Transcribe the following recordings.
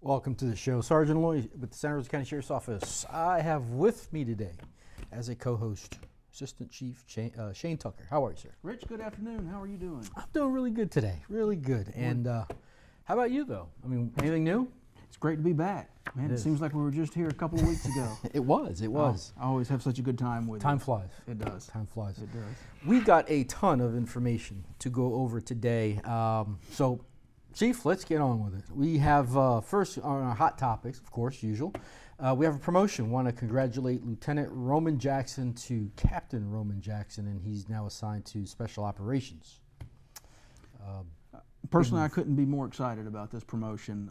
Welcome to the show. Sergeant Lloyd with the Santa Rosa County Sheriff's Office. I have with me today, as a co-host, Assistant Chief Shane Tucker. How are you, sir? Rich, good afternoon. How are you doing? I'm doing really good today, really good. And how about you, though? I mean, anything new? It's great to be back. Man, it seems like we were just here a couple of weeks ago. It was. I always have such a good time with Time flies. It does. Time flies. It does. We got a ton of information to go over today. So, Chief, let's get on with it. We have, first, on our hot topics, of course, usual. We have a promotion. Want to congratulate Lieutenant Roman Jackson to Captain Roman Jackson, and he's now assigned to Special Operations. Personally, I couldn't be more excited about this promotion.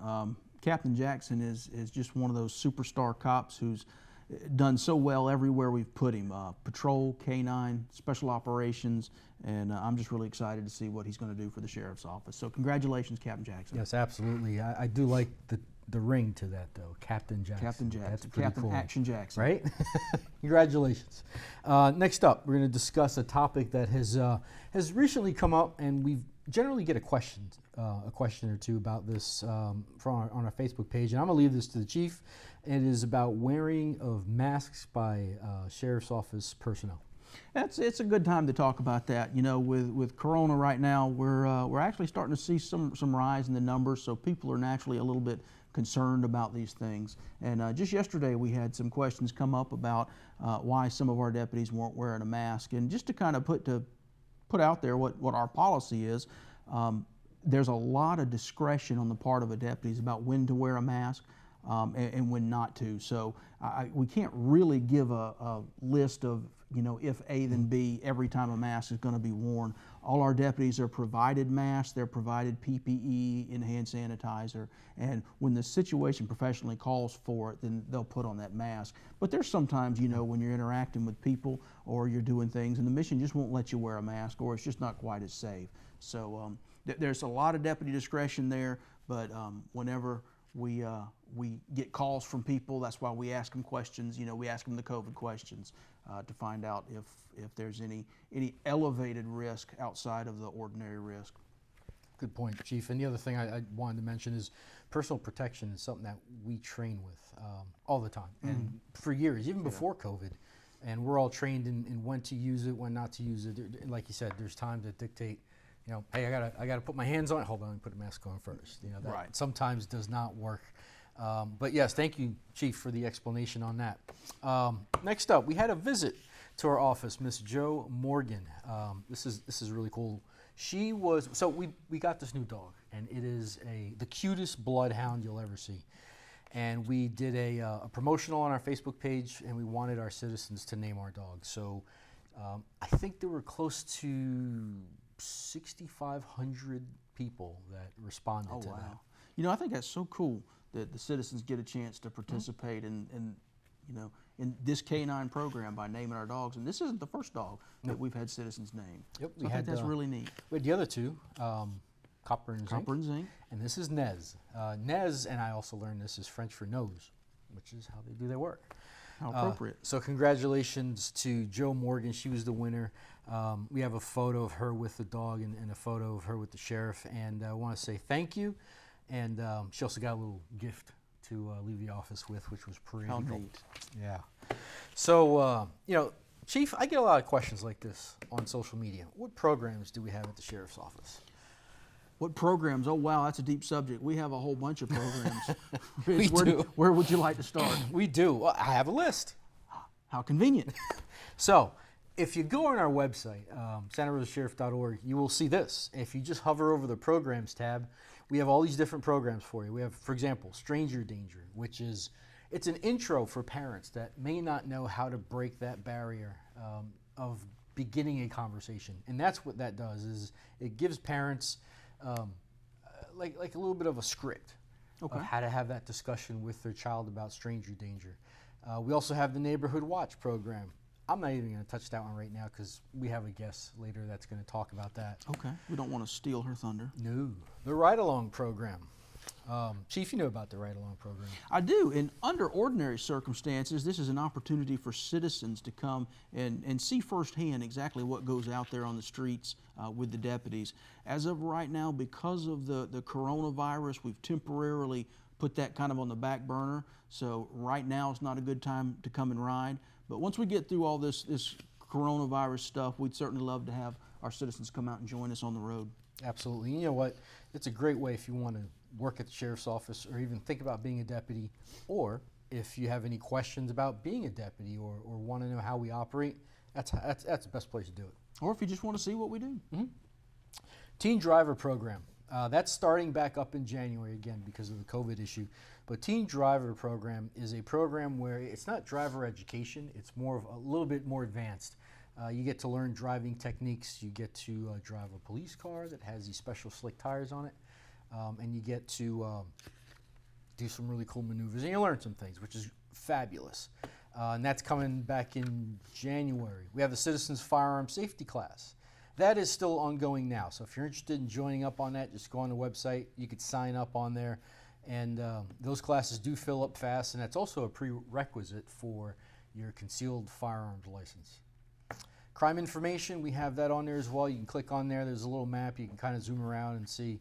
Captain Jackson is just one of those superstar cops who's done so well everywhere we've put him. Patrol, K-9, Special Operations, and I'm just really excited to see what he's going to do for the Sheriff's Office. So congratulations, Captain Jackson. Yes, absolutely. I do like the ring to that, though, Captain Jackson. Captain Jackson. That's pretty Captain cool. Action Jackson. Right? Congratulations. Next up, we're going to discuss a topic that has recently come up, and we generally get a question or two about this on our Facebook page, and I'm going to leave this to the Chief. It is about wearing of masks by Sheriff's Office personnel. It's a good time to talk about that. You know, with Corona right now, we're actually starting to see some rise in the numbers, so people are naturally a little bit concerned about these things. And just yesterday, we had some questions come up about why some of our deputies weren't wearing a mask, and just to kind of put out there what our policy is. There's a lot of discretion on the part of a deputy about when to wear a mask and when not to. So we can't really give a list of, if A then B every time a mask is going to be worn. All our deputies are provided masks, they're provided PPE and hand sanitizer, and when the situation professionally calls for it, then they'll put on that mask. But there's sometimes, when you're interacting with people or you're doing things and the mission just won't let you wear a mask, or it's just not quite as safe. So there's a lot of deputy discretion there, but whenever we get calls from people, that's why we ask them questions. We ask them the COVID questions to find out if there's any elevated risk outside of the ordinary risk. Good point, Chief. And the other thing I wanted to mention is personal protection is something that we train with all the time, and for years, even before COVID. And we're all trained in when to use it, when not to use it. Like you said, there's times that dictate, hey, I gotta put my hands on it. Hold on, put a mask on first. That right. Sometimes does not work. But yes, thank you, Chief, for the explanation on that. Next up, we had a visit to our office, Miss Jo Morgan. This is really cool. We got this new dog, and it is the cutest bloodhound you'll ever see. And we did a promotional on our Facebook page, and we wanted our citizens to name our dog. So I think there were close to 6,500 people that responded to that. I think that's so cool that the citizens get a chance to participate in this K-9 program by naming our dogs. And this isn't the first dog that we've had citizens name. Yep, so I think that's really neat. We had the other two, Copper and Zinc. And this is Nez. Nez, and I also learned this is French for nose, which is how they do their work. How appropriate. So congratulations to Jo Morgan. She was the winner. We have a photo of her with the dog and a photo of her with the sheriff. And I want to say thank you. And she also got a little gift to leave the office with, which was pretty How cool. neat. Yeah. So, Chief, I get a lot of questions like this on social media. What programs do we have at the Sheriff's Office? What programs? Oh, wow, that's a deep subject. We have a whole bunch of programs. We do. Where would you like to start? We do. Well, I have a list. How convenient. So, if you go on our website, santarosasheriff.org, you will see this. If you just hover over the Programs tab, we have all these different programs for you. We have, for example, Stranger Danger, which it's an intro for parents that may not know how to break that barrier of beginning a conversation. And that's what that does, is it gives parents like a little bit of a script of how to have that discussion with their child about stranger danger. We also have the Neighborhood Watch program. I'm not even going to touch that one right now because we have a guest later that's going to talk about that. Okay. We don't want to steal her thunder. No. The Ride Along program. Chief, you know about the Ride Along program. I do. And under ordinary circumstances, this is an opportunity for citizens to come and see firsthand exactly what goes out there on the streets with the deputies. As of right now, because of the coronavirus, we've temporarily put that kind of on the back burner. So right now it's not a good time to come and ride. But once we get through all this coronavirus stuff, we'd certainly love to have our citizens come out and join us on the road. Absolutely. You know what? It's a great way if you want to work at the sheriff's office or even think about being a deputy, or if you have any questions about being a deputy or want to know how we operate, that's the best place to do it. Or if you just want to see what we do. Mm-hmm. Teen Driver Program. That's starting back up in January again because of the COVID issue. But Teen Driver Program is a program where it's not driver education, it's more of a little bit more advanced. You get to learn driving techniques, you get to drive a police car that has these special slick tires on it, and you get to do some really cool maneuvers, and you learn some things, which is fabulous. And that's coming back in January. We have the Citizens Firearm Safety class. That is still ongoing now, so if you're interested in joining up on that, just go on the website. You could sign up on there, and those classes do fill up fast, and that's also a prerequisite for your concealed firearms license. Crime information, we have that on there as well. You can click on there. There's a little map. You can kind of zoom around and see,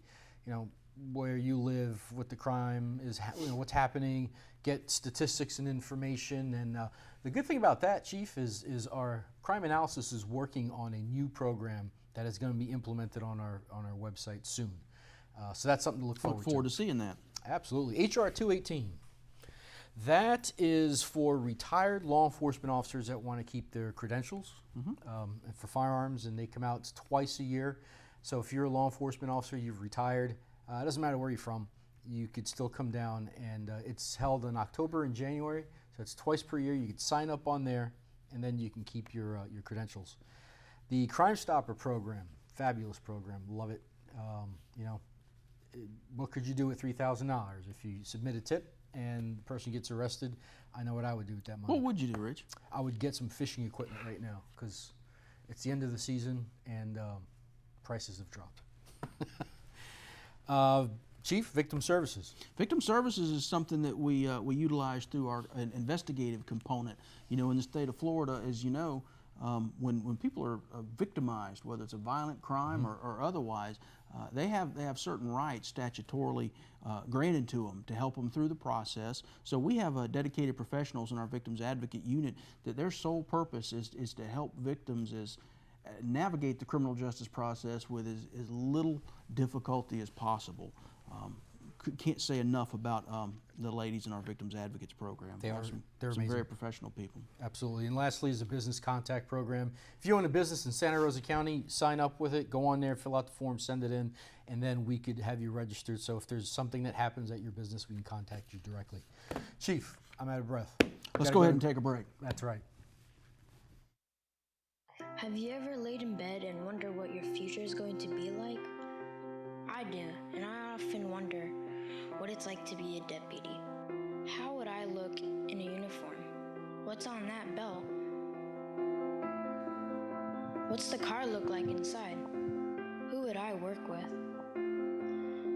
where you live, what the crime is, what's happening, get statistics and information. And the good thing about that, Chief, is our crime analysis is working on a new program that is going to be implemented on our website soon. So that's something to look forward to. Look forward to seeing that. Absolutely. HR 218. That is for retired law enforcement officers that want to keep their credentials for firearms, and they come out twice a year. So if you're a law enforcement officer, you've retired, it doesn't matter where you're from, you could still come down, and it's held in October and January, so it's twice per year. You could sign up on there, and then you can keep your credentials. The Crime Stopper program, fabulous program, love it. What could you do with $3,000 if you submit a tip and the person gets arrested? I know what I would do with that money. What would you do, Rich? I would get some fishing equipment right now because it's the end of the season and prices have dropped. Chief, Victim Services. Victim Services is something that we utilize through our investigative component. In the state of Florida, as you know, when people are victimized, whether it's a violent crime or otherwise, they have certain rights statutorily granted to them to help them through the process. So we have dedicated professionals in our Victims Advocate Unit that their sole purpose is to help victims navigate the criminal justice process with as little difficulty as possible. Can't say enough about the ladies in our Victims Advocates program. They're some amazing. Very professional people. Absolutely. And lastly is a business contact program. If you own a business in Santa Rosa County, sign up with it, go on there, fill out the form, send it in, and then we could have you registered. So if there's something that happens at your business, we can contact you directly. Chief, I'm out of breath. Let's go ahead and take a break. That's right. Have you ever laid in bed and wondered what your future is going to be like? I do, and I often wonder what it's like to be a deputy. How would I look in a uniform? What's on that belt? What's the car look like inside? Who would I work with?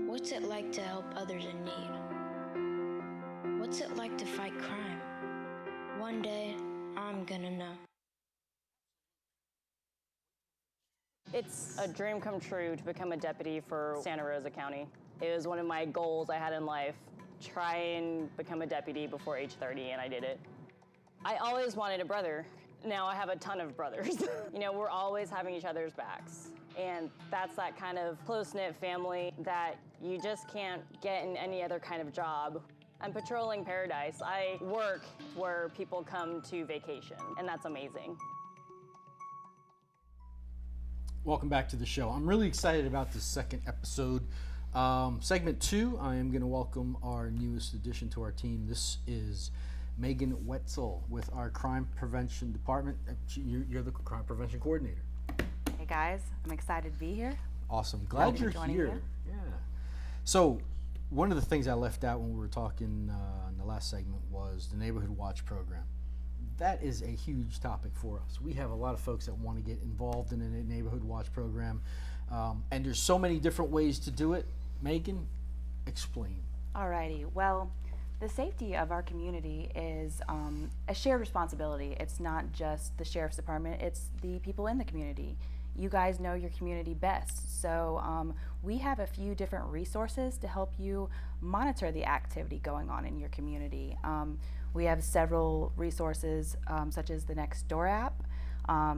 What's it like to help others in need? What's it like to fight crime? One day, I'm gonna know. It's a dream come true to become a deputy for Santa Rosa County. It was one of my goals I had in life, try and become a deputy before age 30, and I did it. I always wanted a brother. Now I have a ton of brothers. We're always having each other's backs. And that's that kind of close-knit family that you just can't get in any other kind of job. I'm patrolling paradise. I work where people come to vacation, and that's amazing. Welcome back to the show. I'm really excited about this second episode. Segment 2, I am going to welcome our newest addition to our team. This is Megan Wetzel with our Crime Prevention Department. You're the Crime Prevention Coordinator. Hey guys, I'm excited to be here. Awesome. Glad you're here. Yeah. So one of the things I left out when we were talking in the last segment was the Neighborhood Watch program. That is a huge topic for us. We have a lot of folks that want to get involved in a Neighborhood Watch program, and there's so many different ways to do it. Megan, explain. Alrighty, well, the safety of our community is a shared responsibility. It's not just the Sheriff's Department, it's the people in the community. you guys know your community best. So we have a few different resources to help you monitor the activity going on in your community. We have several resources such as the Nextdoor app.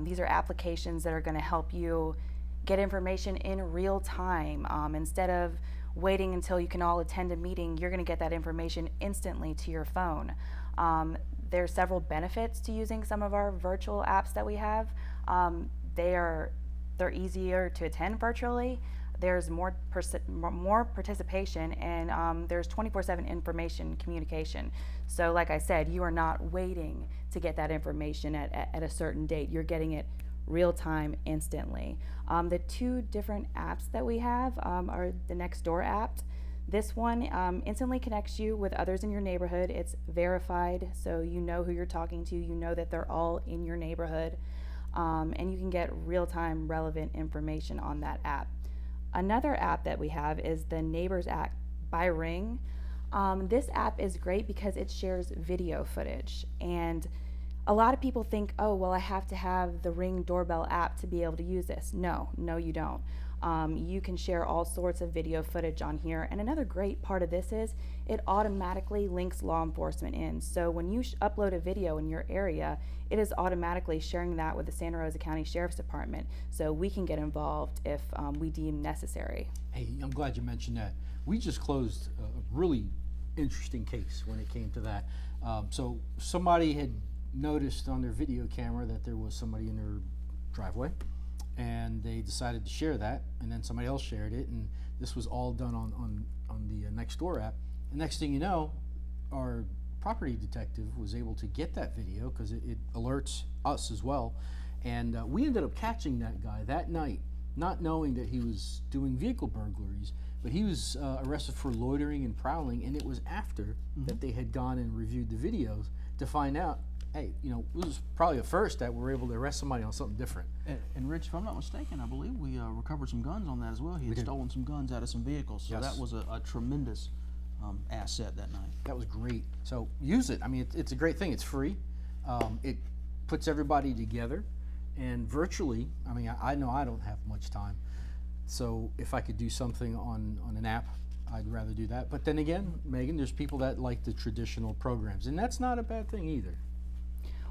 These are applications that are going to help you get information in real time. Instead of waiting until you can all attend a meeting, you're going to get that information instantly to your phone. There's several benefits to using some of our virtual apps that we have. They're easier to attend virtually. There's more participation, and there's 24/7 information communication. So like I said, you are not waiting to get that information at a certain date. You're getting it real time, instantly. The two different apps that we have are the Nextdoor app. This one instantly connects you with others in your neighborhood. It's verified, so you know who you're talking to. You know that they're all in your neighborhood, and you can get real-time relevant information on that app. Another app that we have is the Neighbors app by Ring. This app is great because it shares video footage, and a lot of people think, oh, well, I have to have the Ring doorbell app to be able to use this. No, you don't. You can share all sorts of video footage on here, and another great part of this is it automatically links law enforcement in. So when you upload a video in your area, it is automatically sharing that with the Santa Rosa County Sheriff's Department, so we can get involved if we deem necessary. Hey, I'm glad you mentioned that. We just closed a really interesting case when it came to that. So somebody had noticed on their video camera that there was somebody in their driveway, and they decided to share that, and then somebody else shared it, and this was all done on the Nextdoor app. And next thing you know, our property detective was able to get that video because it alerts us as well, and we ended up catching that guy that night, not knowing that he was doing vehicle burglaries, but he was arrested for loitering and prowling, and it was after that they had gone and reviewed the videos to find out, hey, you know, it was probably a first that we were able to arrest somebody on something different. And Rich, if I'm not mistaken, I believe we recovered some guns on that as well. He had stolen some guns out of some vehicles, so that was a tremendous asset that night. That was great. So use it. I mean, it's a great thing. It's free. It puts everybody together, and virtually, I mean, I know I don't have much time, so if I could do something on an app, I'd rather do that. But then again, Megan, there's people that like the traditional programs, and that's not a bad thing either.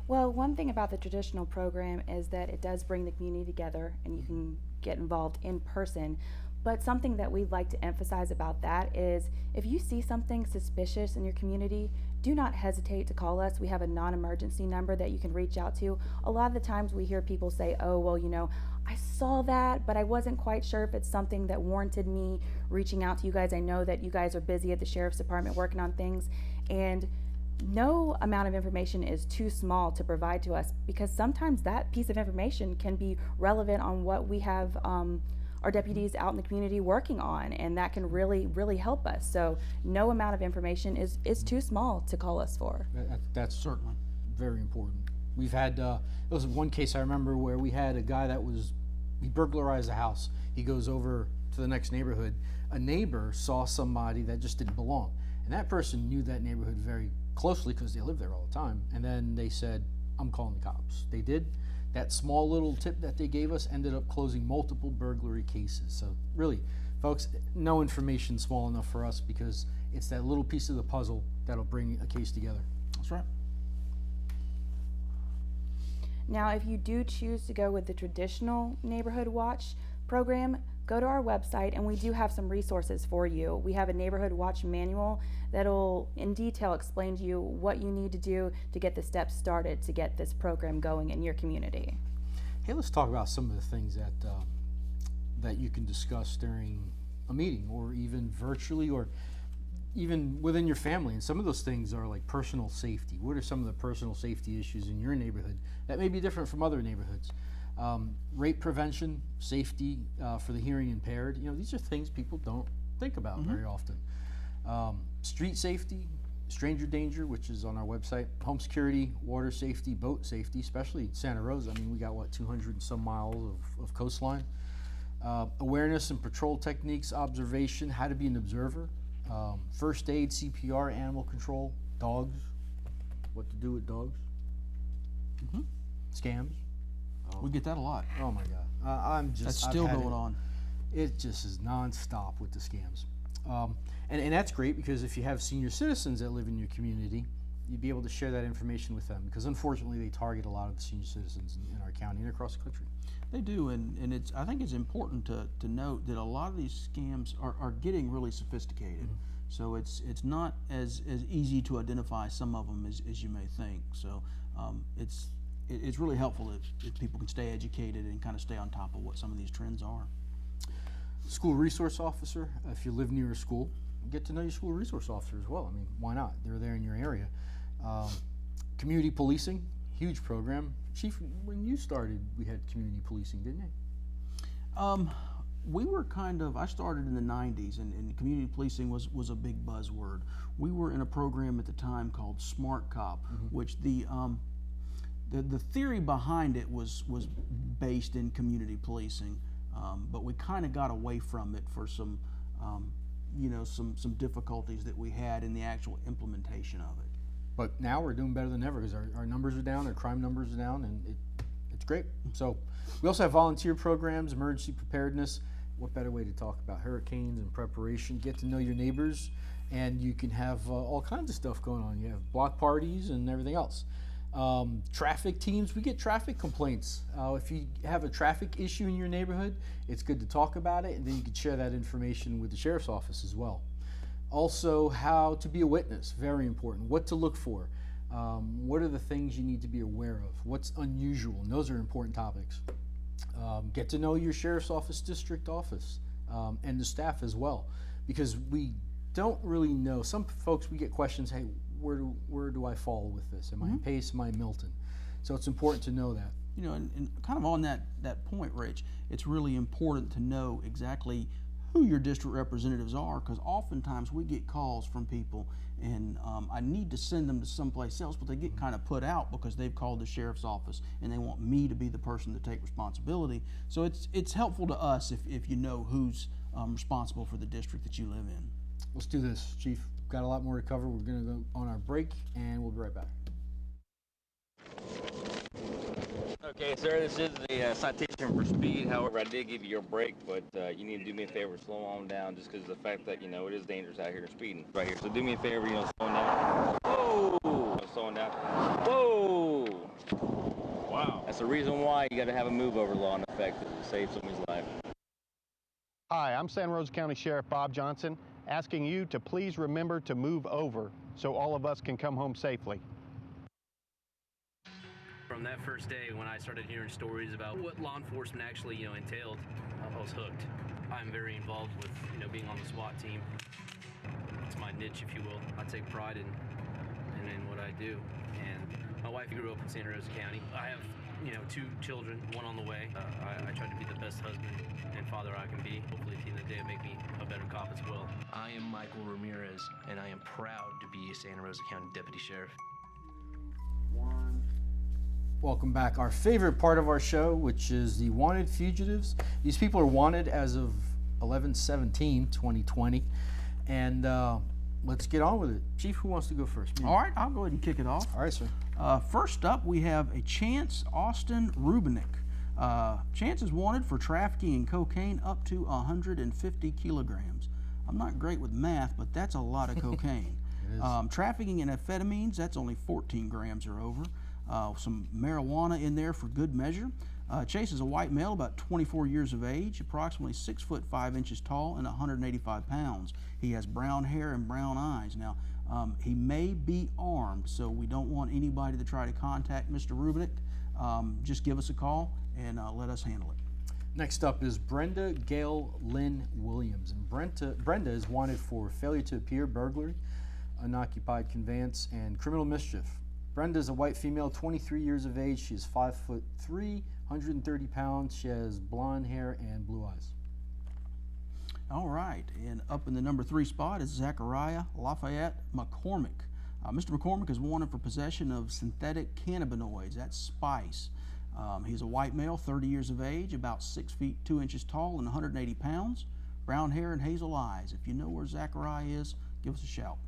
Well, one thing about the traditional program is that it does bring the community together, and you can get involved in person. But something that we'd like to emphasize about that is if you see something suspicious in your community, do not hesitate to call us. We have a non-emergency number that you can reach out to. A lot of the times we hear people say, oh, well, you know, I saw that, but I wasn't quite sure if it's something that warranted me reaching out to you guys. I know that you guys are busy at the Sheriff's Department working on things, and no amount of information is too small to provide to us, because sometimes that piece of information can be relevant on what we have our deputies out in the community working on, and that can really help us. So no amount of information is too small to call us for. That's certainly very important. We've had, there was one case I remember where we had a guy that he burglarized a house. He goes over to the next neighborhood. A neighbor saw somebody that just didn't belong, and that person knew that neighborhood very closely because they live there all the time. And then they said, I'm calling the cops. They did. That small little tip that they gave us ended up closing multiple burglary cases. So really, folks, no information small enough for us, because it's that little piece of the puzzle that'll bring a case together. That's right. Now, if you do choose to go with the traditional Neighborhood Watch program, go to our website, and we do have some resources for you. We have a Neighborhood Watch manual that'll in detail explain to you what you need to do to get the steps started to get this program going in your community. Hey, let's talk about some of the things that you can discuss during a meeting, or even virtually, or even within your family. And some of those things are like personal safety. What are some of the personal safety issues in your neighborhood that may be different from other neighborhoods? Rape prevention, safety for the hearing impaired. You know, these are things people don't think about very often. Street safety, stranger danger, which is on our website. Home security, water safety, boat safety, especially Santa Rosa. I mean, we got, what, 200 and some miles of coastline. Awareness and patrol techniques, observation, how to be an observer. First aid, CPR, animal control, dogs, what to do with dogs. Scams. We get that a lot. Oh my God. That's still going on. It just is nonstop with the scams. And that's great, because if you have senior citizens that live in your community, you'd be able to share that information with them, because unfortunately they target a lot of the senior citizens in our county and across the country. They do, and I think it's important to note that a lot of these scams are getting really sophisticated. Mm-hmm. So it's not as easy to identify some of them as you may think. So it's really helpful if people can stay educated and kind of stay on top of what some of these trends are. School resource officer, if you live near a school, get to know your school resource officer as well. I mean, why not? They're there in your area. Community policing, huge program. Chief, when you started, we had community policing, didn't you? We were I started in the 90s, and community policing was a big buzzword. We were in a program at the time called Smart Cop, mm-hmm. which the theory behind it was based in community policing, but we kind of got away from it for some difficulties that we had in the actual implementation of it. But now we're doing better than ever, because our numbers are down, our crime numbers are down, and it's great. So we also have volunteer programs, emergency preparedness. What better way to talk about hurricanes and preparation? Get to know your neighbors, and you can have all kinds of stuff going on. You have block parties and everything else. Traffic teams, we get traffic complaints. If you have a traffic issue in your neighborhood, it's good to talk about it, and then you can share that information with the sheriff's office as well. Also, how to be a witness, very important. What to look for. What are the things you need to be aware of? What's unusual? And those are important topics. Get to know your sheriff's office, district office, and the staff as well, because we don't really know. Some folks, we get questions, hey, where do I fall with this? Am I in Pace? Am I in Milton? So it's important to know that. And kind of on that point, Rich, it's really important to know exactly who your district representatives are, because oftentimes we get calls from people, and I need to send them to someplace else, but they get kind of put out because they've called the sheriff's office and they want me to be the person to take responsibility. So it's helpful to us if you know who's responsible for the district that you live in. Let's do this, Chief. Got a lot more to cover. We're going to go on our break, and we'll be right back. Okay, sir, this is a citation for speed. However, I did give you your break, but you need to do me a favor, slow on down, just because of the fact that, it is dangerous out here speeding right here. So do me a favor, slow down. Whoa! Slowing down. Whoa! Wow. That's the reason why you got to have a move-over law in effect to save somebody's life. Hi, I'm Santa Rosa County Sheriff Bob Johnson, asking you to please remember to move over so all of us can come home safely. From that first day when I started hearing stories about what law enforcement actually, entailed, I was hooked. I'm very involved with, being on the SWAT team. It's my niche, if you will. I take pride in what I do. And my wife grew up in Santa Rosa County. I have, 2 children, one on the way. I try to be the best husband and father I can be. Hopefully at the end of the day, it'll make me a better cop as well. I am Michael Ramirez, and I am proud to be a Santa Rosa County Deputy Sheriff. Welcome back. Our favorite part of our show, which is the Wanted Fugitives. These people are wanted as of 11/17/2020. And let's get on with it. Chief, who wants to go first? All right, I'll go ahead and kick it off. All right, sir. First up, we have a Chance Austin Rubinick. Chance is wanted for trafficking in cocaine up to 150 kilograms. I'm not great with math, but that's a lot of cocaine. It is. Trafficking in amphetamines, that's only 14 grams or over. Some marijuana in there for good measure. Chase is a white male, about 24 years of age, approximately 6 foot 5 inches tall and 185 pounds. He has brown hair and brown eyes. Now, he may be armed, so we don't want anybody to try to contact Mr. Rubinick. Just give us a call and let us handle it. Next up is Brenda Gail Lynn Williams. And Brenda is wanted for failure to appear, burglary, unoccupied conveyance, and criminal mischief. Brenda is a white female, 23 years of age. She is 5'3", 130 pounds. She has blonde hair and blue eyes. All right, and up in the number 3 spot is Zachariah Lafayette McCormick. Mr. McCormick is wanted for possession of synthetic cannabinoids, that's spice. He's a white male, 30 years of age, about 6 feet 2 inches tall and 180 pounds, brown hair and hazel eyes. If you know where Zachariah is, give us a shout.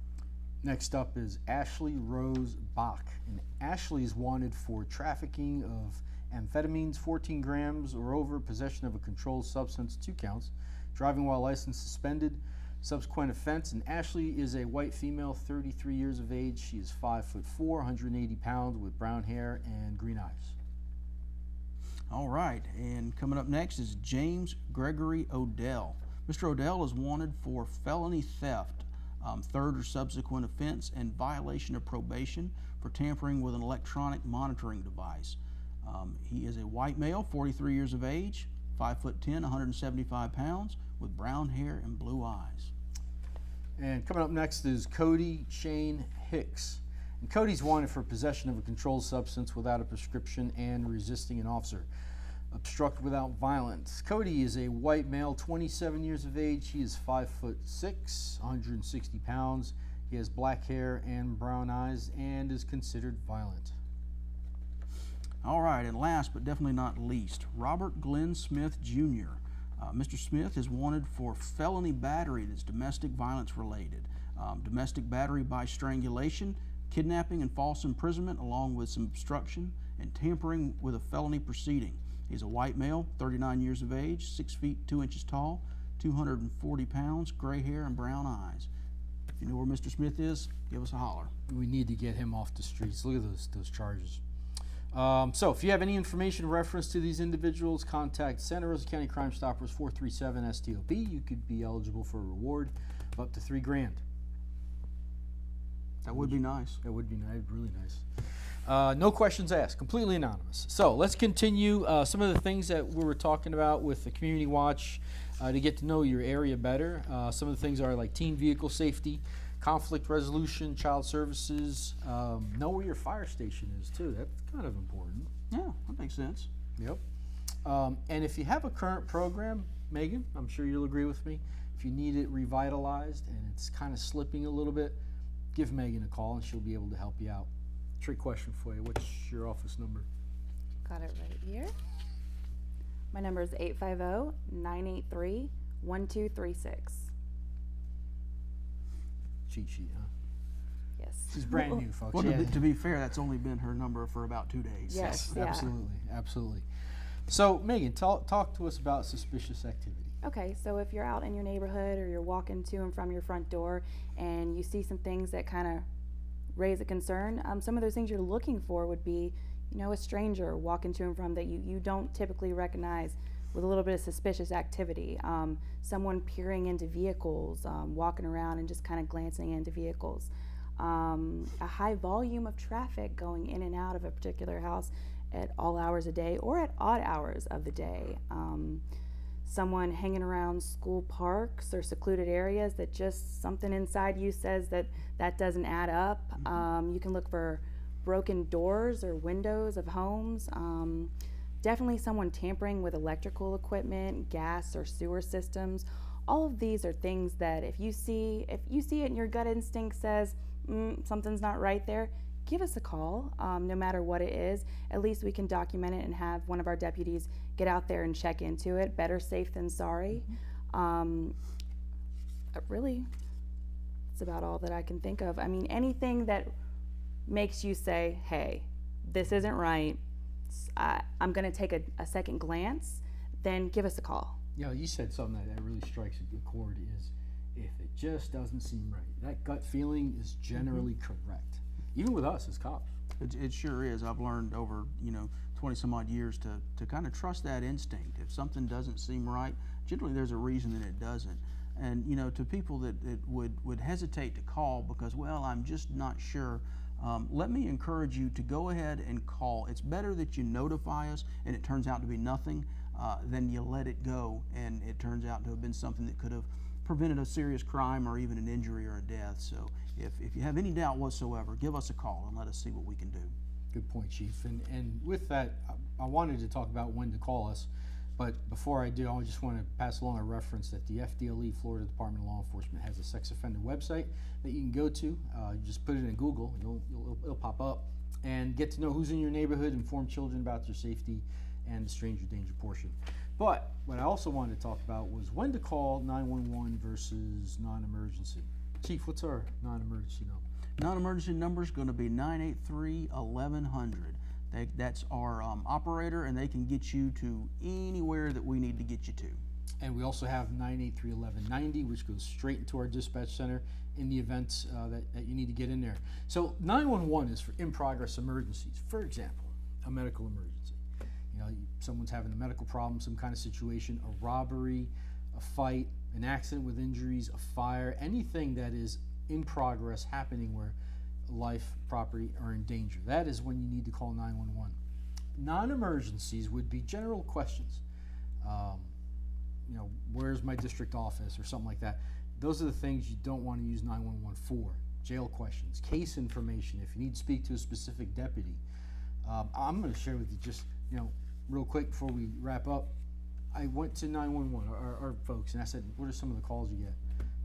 Next up is Ashley Rose Bach. And Ashley is wanted for trafficking of amphetamines 14 grams or over, possession of a controlled substance 2 counts, driving while license suspended. Subsequent offense, and Ashley is a white female, 33 years of age. She is 5'4", 180 pounds, with brown hair and green eyes. All right, and coming up next is James Gregory Odell. Mr. Odell is wanted for felony theft, third or subsequent offense, and violation of probation for tampering with an electronic monitoring device. He is a white male, 43 years of age, 5'10", 175 pounds, with brown hair and blue eyes. And coming up next is Cody Shane Hicks. And Cody's wanted for possession of a controlled substance without a prescription and resisting an officer. Obstruct without violence. Cody is a white male, 27 years of age. He is 5'6", 160 pounds. He has black hair and brown eyes and is considered violent. All right, and last but definitely not least, Robert Glenn Smith Jr. Mr. Smith is wanted for felony battery that's domestic violence related, domestic battery by strangulation, kidnapping and false imprisonment along with some obstruction, and tampering with a felony proceeding. He's a white male, 39 years of age, 6 feet 2 inches tall, 240 pounds, gray hair and brown eyes. If you know where Mr. Smith is, give us a holler. We need to get him off the streets. Look at those charges. So if you have any information in reference to these individuals, contact Santa Rosa County Crime Stoppers 437-STOP. You could be eligible for a reward of up to $3 grand. That would be nice. That would be nice, really nice. No questions asked, completely anonymous. So let's continue some of the things that we were talking about with the Community Watch to get to know your area better. Some of the things are like teen vehicle safety, conflict resolution, child services, know where your fire station is too. That's kind of important. Yeah, that makes sense. Yep. And if you have a current program, Megan, I'm sure you'll agree with me, if you need it revitalized and it's kind of slipping a little bit, give Megan a call and she'll be able to help you out. Trick question for you. What's your office number? Got it right here. My number is 850-983-1236. Cheat sheet, huh? Yes. She's brand new, folks. Well, to be fair, that's only been her number for about 2 days. Yes, yeah. Absolutely, absolutely. So, Megan, talk to us about suspicious activity. Okay, so if you're out in your neighborhood or you're walking to and from your front door and you see some things that kind of raise a concern, some of those things you're looking for would be, a stranger walking to and from that you don't typically recognize with a little bit of suspicious activity. Someone peering into vehicles, walking around and just kind of glancing into vehicles. A high volume of traffic going in and out of a particular house at all hours of the day or at odd hours of the day. Someone hanging around school parks or secluded areas that just something inside you says that doesn't add up. You can look for broken doors or windows of homes. Definitely someone tampering with electrical equipment, gas or sewer systems. All of these are things that if you see it and your gut instinct says something's not right there, give us a call. No matter what it is, at least we can document it and have one of our deputies get out there and check into it. Better safe than sorry. Really, it's about all that I can think of. I mean, anything that makes you say, hey, this isn't right, I'm going to take a second glance, then give us a call. You said something that really strikes a chord is if it just doesn't seem right. That gut feeling is generally correct, even with us as cops. It sure is. I've learned over 20 some odd years to kind of trust that instinct. If something doesn't seem right, generally there's a reason that it doesn't. And to people that would hesitate to call because, well, I'm just not sure, let me encourage you to go ahead and call. It's better that you notify us and it turns out to be nothing than you let it go and it turns out to have been something that could have prevented a serious crime or even an injury or a death. So if you have any doubt whatsoever, give us a call and let us see what we can do. Good point, Chief. And with that, I wanted to talk about when to call us, but before I do, I just want to pass along a reference that the FDLE, Florida Department of Law Enforcement, has a sex offender website that you can go to. Just put it in Google, it'll pop up, and get to know who's in your neighborhood, inform children about their safety, and the stranger danger portion. But what I also wanted to talk about was when to call 911 versus non-emergency. Chief, what's our non-emergency number? Non-emergency number is going to be 983-1100. That's our operator, and they can get you to anywhere that we need to get you to. And we also have 983-1190, which goes straight into our dispatch center in the event that you need to get in there. So 911 is for in-progress emergencies. For example, a medical emergency. You know, someone's having a medical problem, some kind of situation, a robbery, a fight, an accident with injuries, a fire, anything that is in progress happening where life, property are in danger. That is when you need to call 911. Non-emergencies would be general questions. You know, where's my district office or something like that. Those are the things you don't want to use 911 for. Jail questions, case information, if you need to speak to a specific deputy. I'm going to share with you just, you know, real quick before we wrap up. I went to 911, our folks, and I said, what are some of the calls you get?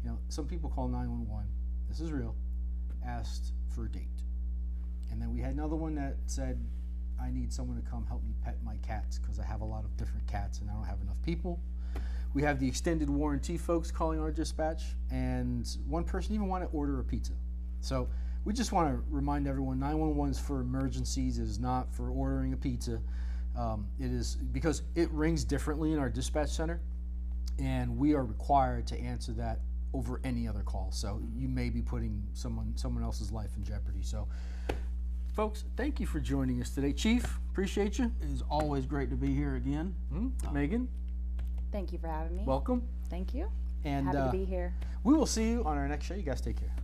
You know, some people call 911, this is real, asked for a date. And then we had another one that said, I need someone to come help me pet my cats because I have a lot of different cats and I don't have enough people. We have the extended warranty folks calling our dispatch, and one person even wanted to order a pizza. So we just want to remind everyone, 911 is for emergencies, it is not for ordering a pizza. It is because it rings differently in our dispatch center, and we are required to answer that over any other call. So you may be putting someone else's life in jeopardy. So folks, thank you for joining us today. Chief, appreciate you. It is always great to be here again. Megan, Thank you for having me. welcome. Thank you. And Happy to be here. we will see you on our next show. You guys take care.